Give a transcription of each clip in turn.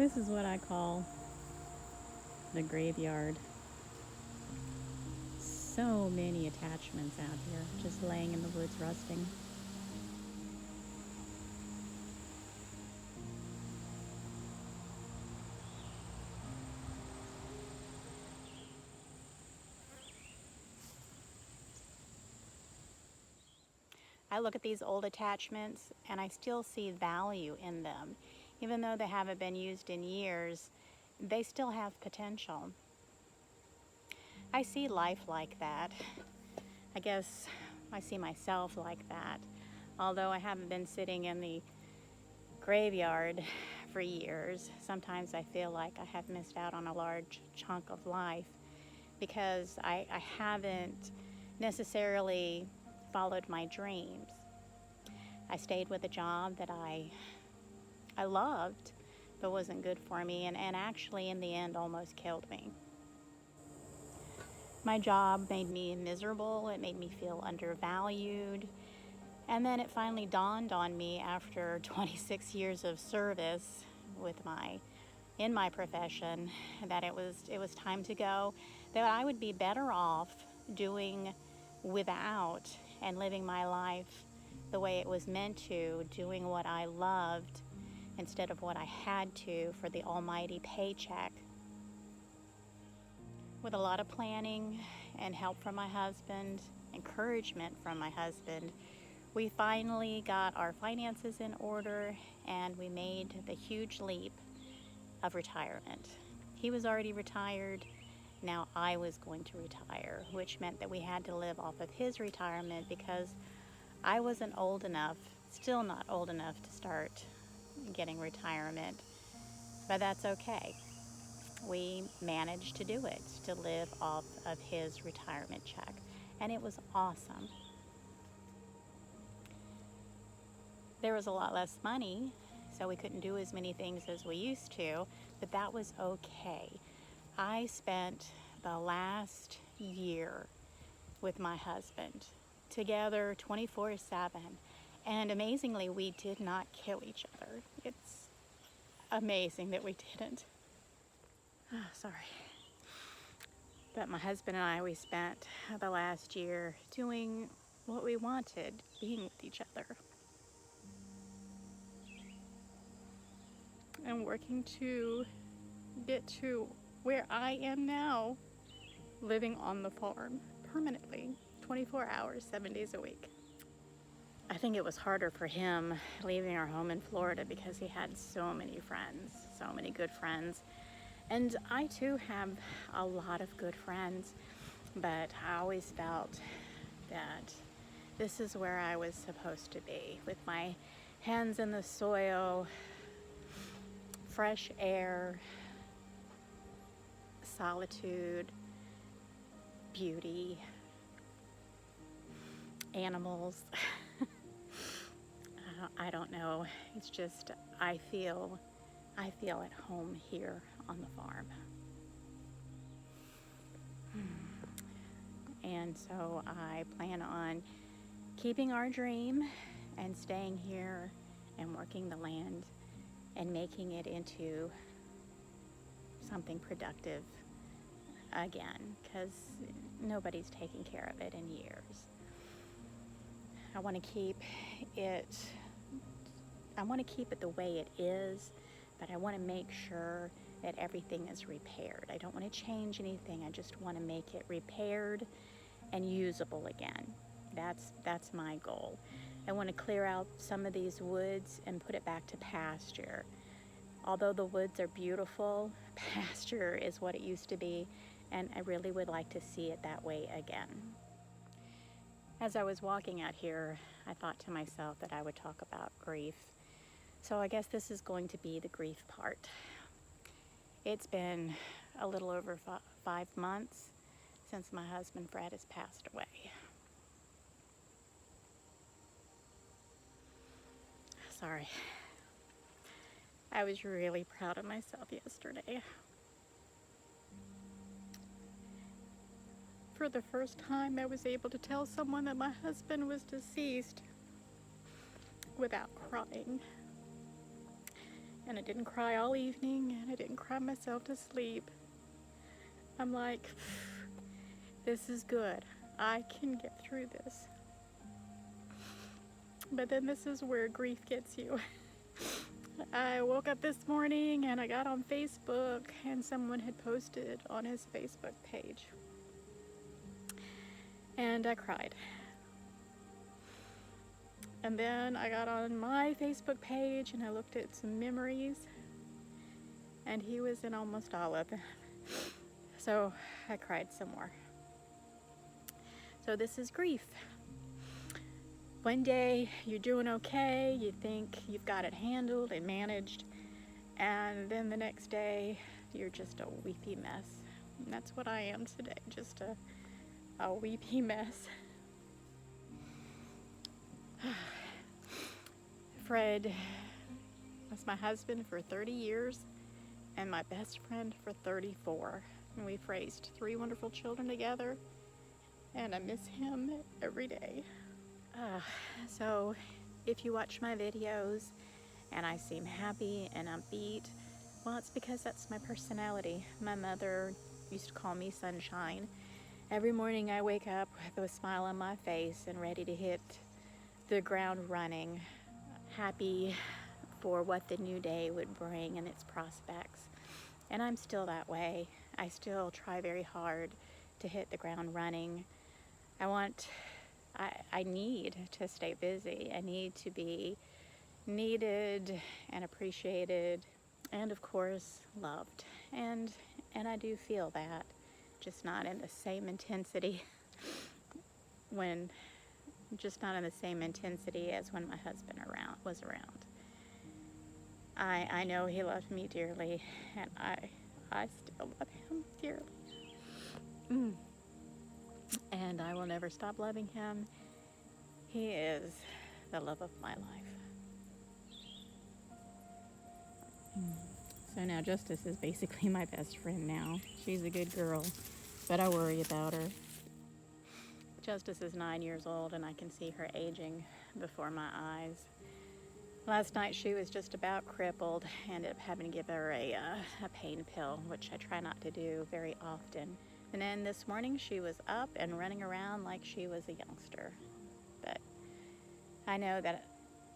This is what I call the graveyard. So many attachments out here, just laying in the woods rusting. I look at these old attachments and I still see value in them. Even though they haven't been used in years, they still have potential. I see life like that. I guess I see myself like that. Although I haven't been sitting in the graveyard for years, sometimes I feel like I have missed out on a large chunk of life because I haven't necessarily followed my dreams. I stayed with a job that I loved, but wasn't good for me, and actually in the end almost killed me. My job made me miserable, it made me feel undervalued, and then it finally dawned on me after 26 years of service in my profession that it was time to go, that I would be better off doing without and living my life the way it was meant to, doing what I loved instead of what I had to for the almighty paycheck. With a lot of planning and help from my husband, encouragement from my husband, we finally got our finances in order and we made the huge leap of retirement. He was already retired. Now I was going to retire, which meant that we had to live off of his retirement because I wasn't old enough, still not old enough to start getting retirement, but that's okay. We managed to do it, to live off of his retirement check, and it was awesome. There was a lot less money, so we couldn't do as many things as we used to, but that was okay. I spent the last year with my husband, together 24/7, and amazingly, we did not kill each other. It's amazing that we didn't. Oh, sorry. But my husband and I, we spent the last year doing what we wanted, being with each other, and working to get to where I am now, living on the farm permanently, 24 hours, 7 days a week. I think it was harder for him leaving our home in Florida because he had so many friends, so many good friends. And I too have a lot of good friends, but I always felt that this is where I was supposed to be, with my hands in the soil, fresh air, solitude, beauty, animals. I don't know. It's just I feel at home here on the farm. And so I plan on keeping our dream and staying here and working the land and making it into something productive again, because nobody's taken care of it in years. I want to keep it the way it is, but I want to make sure that everything is repaired. I don't want to change anything. I just want to make it repaired and usable again. That's my goal. I want to clear out some of these woods and put it back to pasture. Although the woods are beautiful, pasture is what it used to be, and I really would like to see it that way again. As I was walking out here, I thought to myself that I would talk about grief. So I guess this is going to be the grief part. It's been a little over 5 months since my husband Fred has passed away. Sorry. I was really proud of myself yesterday. For the first time, I was able to tell someone that my husband was deceased without crying. And I didn't cry all evening, and I didn't cry myself to sleep. I'm like, this is good. I can get through this. But then this is where grief gets you. I woke up this morning and I got on Facebook, and someone had posted on his Facebook page. And I cried. And then I got on my Facebook page and I looked at some memories, and he was in almost all of them. So I cried some more. So this is grief. One day you're doing okay, you think you've got it handled and managed, and then the next day you're just a weepy mess. And that's what I am today, just a weepy mess. Fred was my husband for 30 years and my best friend for 34. And we've raised 3 wonderful children together, and I miss him every day. So if you watch my videos and I seem happy and upbeat, well, it's because that's my personality. My mother used to call me sunshine. Every morning I wake up with a smile on my face and ready to hit the ground running, happy for what the new day would bring and its prospects. And I'm still that way. I still try very hard to hit the ground running. I need to stay busy. I need to be needed and appreciated, and of course loved. And I do feel that, just not in the same intensity as when my husband was around. I know he loved me dearly, and I still love him dearly. And I will never stop loving him. He is the love of my life. So now Justice is basically my best friend now. She's a good girl, but I worry about her. Justice is 9 years old, and I can see her aging before my eyes. Last night she was just about crippled. I ended up having to give her a pain pill, which I try not to do very often. And then this morning she was up and running around like she was a youngster. But I know that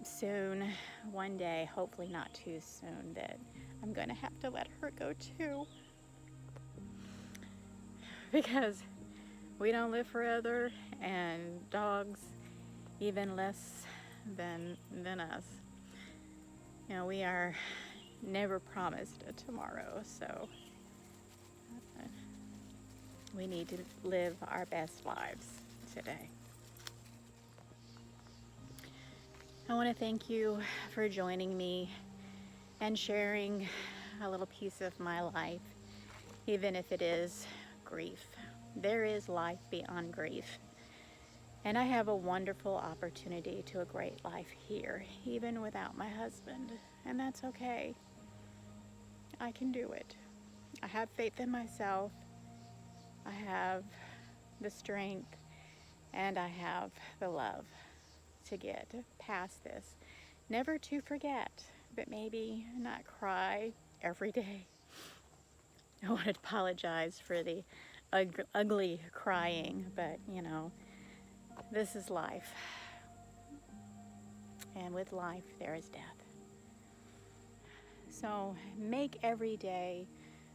soon, one day, hopefully not too soon, that I'm going to have to let her go too. Because we don't live forever, and dogs even less than us. You know, we are never promised a tomorrow, so we need to live our best lives today. I want to thank you for joining me and sharing a little piece of my life, even if it is grief. There is life beyond grief. And I have a wonderful opportunity to a great life here, even without my husband. And that's okay. I can do it. I have faith in myself. I have the strength, and I have the love to get past this. Never to forget, but maybe not cry every day. I want to apologize for the ugly crying, but you know, this is life. And with life, there is death. So make every day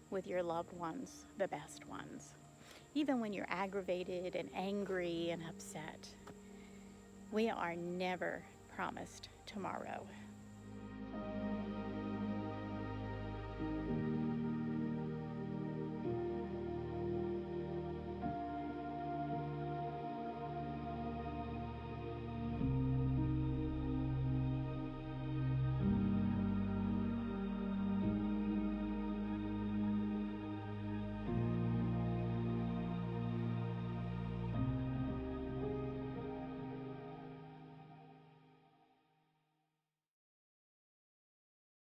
with your loved ones the best ones. Even when you're aggravated and angry and upset, we are never promised tomorrow.